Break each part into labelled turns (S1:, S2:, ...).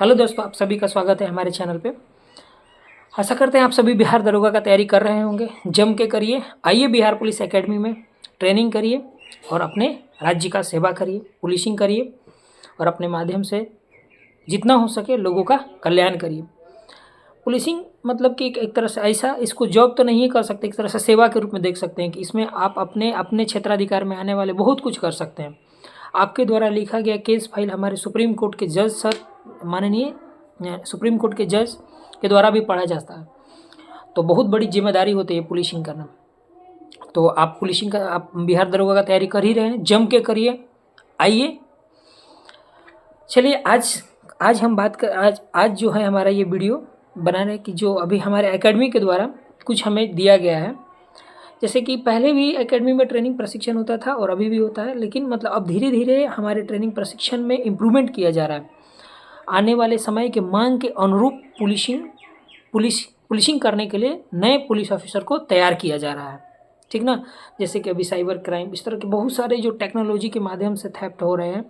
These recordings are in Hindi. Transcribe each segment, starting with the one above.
S1: हेलो दोस्तों, आप सभी का स्वागत है हमारे चैनल पे। आशा करते हैं आप सभी बिहार दरोगा का तैयारी कर रहे होंगे। जम के करिए, आइए बिहार पुलिस एकेडमी में ट्रेनिंग करिए और अपने राज्य का सेवा करिए, पुलिसिंग करिए और अपने माध्यम से जितना हो सके लोगों का कल्याण करिए। पुलिसिंग मतलब कि एक तरह से ऐसा, इसको जॉब तो नहीं कर सकते, एक तरह से सेवा के रूप में देख सकते हैं कि इसमें आप अपने अपने क्षेत्राधिकार में आने वाले बहुत कुछ कर सकते हैं। आपके द्वारा लिखा गया केस फाइल हमारे सुप्रीम कोर्ट के जज सर, माननीय सुप्रीम कोर्ट के जज के द्वारा भी पढ़ा जाता है। तो बहुत बड़ी जिम्मेदारी होती है पुलिसिंग करना। तो आप पुलिसिंग का, आप बिहार दरोगा का तैयारी कर ही रहे हैं, जम के करिए। आइए, चलिए आज हम बात कर आज जो है हमारा ये वीडियो बनाने की, जो अभी हमारे एकेडमी के द्वारा कुछ हमें दिया गया है। जैसे कि पहले भी एकेडमी में ट्रेनिंग प्रशिक्षण होता था और अभी भी होता है, लेकिन मतलब अब धीरे धीरे हमारे ट्रेनिंग प्रशिक्षण में इम्प्रूवमेंट किया जा रहा है। आने वाले समय के मांग के अनुरूप पुलिसिंग करने के लिए नए पुलिस ऑफिसर को तैयार किया जा रहा है, ठीक ना। जैसे कि अभी साइबर क्राइम, इस तरह के बहुत सारे जो टेक्नोलॉजी के माध्यम से थेफ्ट हो रहे हैं,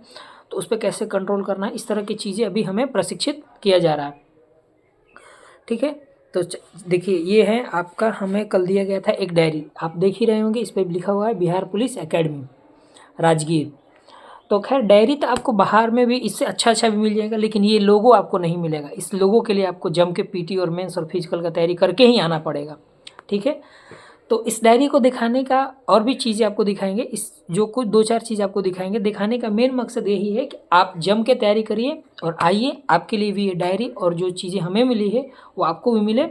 S1: तो उस पर कैसे कंट्रोल करना है, इस तरह की चीज़ें अभी हमें प्रशिक्षित किया जा रहा है, ठीक है। तो देखिए, ये है आपका, हमें कल दिया गया था एक डायरी, आप देख ही रहे होंगे, इस पर लिखा हुआ है बिहार पुलिस एकेडमी राजगीर। तो खैर, डायरी तो आपको बाहर में भी इससे अच्छा भी मिल जाएगा, लेकिन ये लोगो आपको नहीं मिलेगा। इस लोगो के लिए आपको जम के पीटी और मेंस और फिजिकल का तैयारी करके ही आना पड़ेगा, ठीक है। तो इस डायरी को दिखाने का, और भी चीज़ें आपको दिखाएंगे, इस जो कुछ 2-4 चीज़ आपको दिखाएंगे, दिखाने का मेन मकसद यही है कि आप जम के तैयारी करिए और आइए, आपके लिए भी ये डायरी और जो चीज़ें हमें मिली है वो आपको भी मिले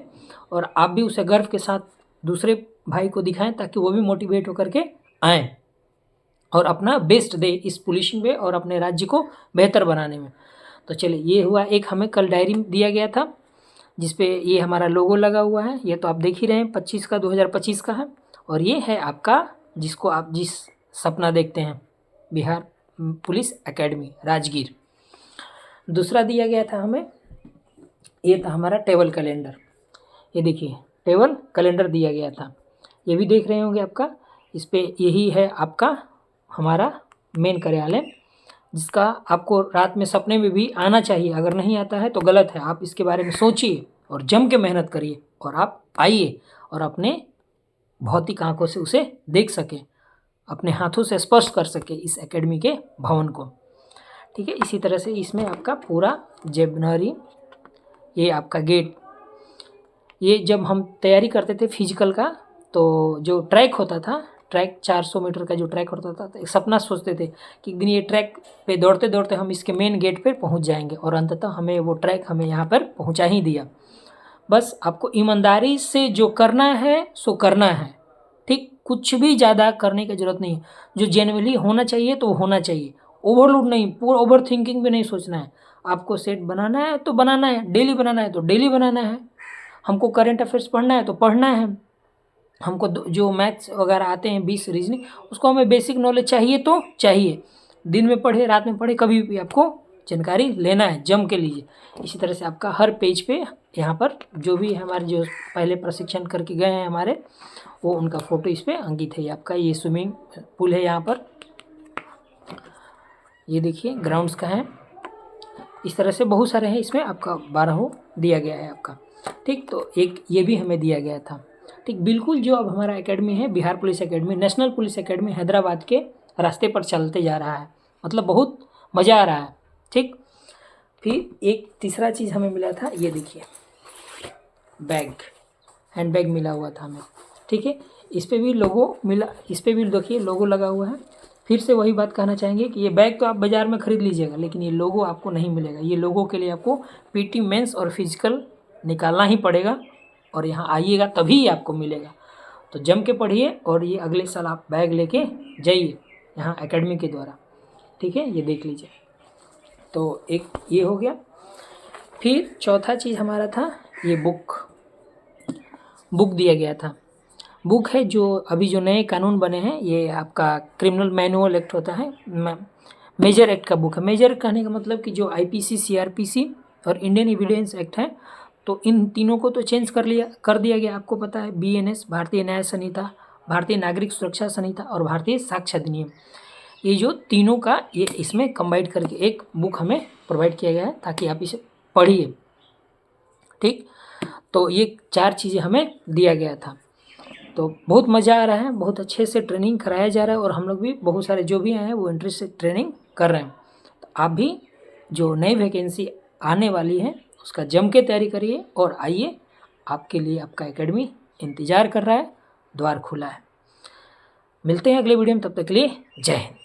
S1: और आप भी उसे गर्व के साथ दूसरे भाई को दिखाएं, ताकि वो भी मोटिवेट होकर के आएँ और अपना बेस्ट दे इस पुलिसिंग में और अपने राज्य को बेहतर बनाने में। तो चलिए, ये हुआ एक, हमें कल डायरी दिया गया था जिसपे ये हमारा लोगो लगा हुआ है। ये तो आप देख ही रहे हैं, 2025 का है। और ये है आपका, जिसको आप जिस सपना देखते हैं, बिहार पुलिस एकेडमी राजगीर। दूसरा दिया गया था हमें, ये था हमारा टेबल कैलेंडर। ये देखिए, टेबल कैलेंडर दिया गया था, ये भी देख रहे होंगे आपका। इस पर यही है आपका हमारा मेन कार्यालय, जिसका आपको रात में सपने में भी आना चाहिए। अगर नहीं आता है तो गलत है, आप इसके बारे में सोचिए और जम के मेहनत करिए और आप आइए और अपने भौतिक आंखों से उसे देख सकें, अपने हाथों से स्पर्श कर सके इस एकेडमी के भवन को, ठीक है। इसी तरह से इसमें आपका पूरा जेबनरी, ये आपका गेट, ये जब हम तैयारी करते थे फिजिकल का, तो जो ट्रैक होता था, ट्रैक 400 मीटर का जो ट्रैक होता था, तो एक सपना सोचते थे कि एक दिन ये ट्रैक पे दौड़ते दौड़ते हम इसके मेन गेट पर पहुंच जाएंगे, और अंततः हमें वो ट्रैक हमें यहाँ पर पहुंचा ही दिया। बस आपको ईमानदारी से जो करना है सो करना है, ठीक। कुछ भी ज़्यादा करने की ज़रूरत नहीं है, जो जेन्युइनली होना चाहिए तो होना चाहिए। ओवरलोड नहीं, पूरा ओवर थिंकिंग भी नहीं सोचना है। आपको सेट बनाना है तो बनाना है, डेली बनाना है तो डेली बनाना है। हमको करेंट अफेयर्स पढ़ना है तो पढ़ना है। हमको जो मैथ्स वगैरह आते हैं, 20 रीजनिंग, उसको हमें बेसिक नॉलेज चाहिए तो चाहिए। दिन में पढ़े, रात में पढ़े, कभी भी आपको जानकारी लेना है, जम के लीजिए। इसी तरह से आपका हर पेज पे यहाँ पर जो भी हमारे जो पहले प्रशिक्षण करके गए हैं हमारे, वो उनका फ़ोटो इस पर अंकित है। आपका ये स्विमिंग पूल है, यहाँ पर ये देखिए ग्राउंड्स का है। इस तरह से बहुत सारे हैं, इसमें आपका 12 दिया गया है आपका, ठीक। तो एक ये भी हमें दिया गया था, ठीक। बिल्कुल, जो अब हमारा एकेडमी है Bihar police academy, national police academy Hyderabad के रास्ते पर चलते जा रहा है, मतलब बहुत मज़ा आ रहा है, ठीक। फिर एक तीसरा चीज़ हमें मिला था, ये देखिए बैग, हैंड बैग मिला हुआ था हमें, ठीक है। इस पर भी लोगो मिला, इस पर भी देखिए लोगो लगा हुआ है। फिर से वही बात कहना चाहेंगे कि ये बैग तो आप बाज़ार में ख़रीद लीजिएगा, लेकिन ये लोगो आपको नहीं मिलेगा। ये लोगो के लिए आपको पीटी, मेंस और फिजिकल निकालना ही पड़ेगा, और यहाँ आइएगा तभी आपको मिलेगा। तो जम के पढ़िए और ये अगले साल आप बैग लेके जाइए यहाँ एकेडमी के द्वारा, ठीक है। ये देख लीजिए, तो एक ये हो गया। फिर चौथा चीज़ हमारा था, ये बुक दिया गया था। बुक है जो अभी जो नए कानून बने हैं, ये आपका क्रिमिनल मैनुअल एक्ट होता है, मेजर एक्ट का बुक है। मेजर कहने का मतलब कि जो आईपीसी, सीआरपीसी और इंडियन एविडेंस एक्ट है, तो इन तीनों को तो चेंज कर दिया गया। आपको पता है, बीएनएस, भारतीय न्याय संहिता, भारतीय नागरिक सुरक्षा संहिता और भारतीय साक्ष्य अधिनियम, ये जो तीनों का ये इसमें कंबाइंड करके एक बुक हमें प्रोवाइड किया गया है, ताकि आप इसे पढ़िए। ठीक, तो ये 4 चीज़ें हमें दिया गया था। तो बहुत मज़ा आ रहा है, बहुत अच्छे से ट्रेनिंग कराया जा रहा है और हम लोग भी बहुत सारे जो भी आए हैं वो इंटरेस्ट से ट्रेनिंग कर रहे हैं। तो आप भी जो नई वैकेंसी आने वाली है उसका जम के तैयारी करिए और आइए, आपके लिए आपका एकेडमी इंतज़ार कर रहा है, द्वार खुला है। मिलते हैं अगले वीडियो में, तब तक के लिए जय हिंद।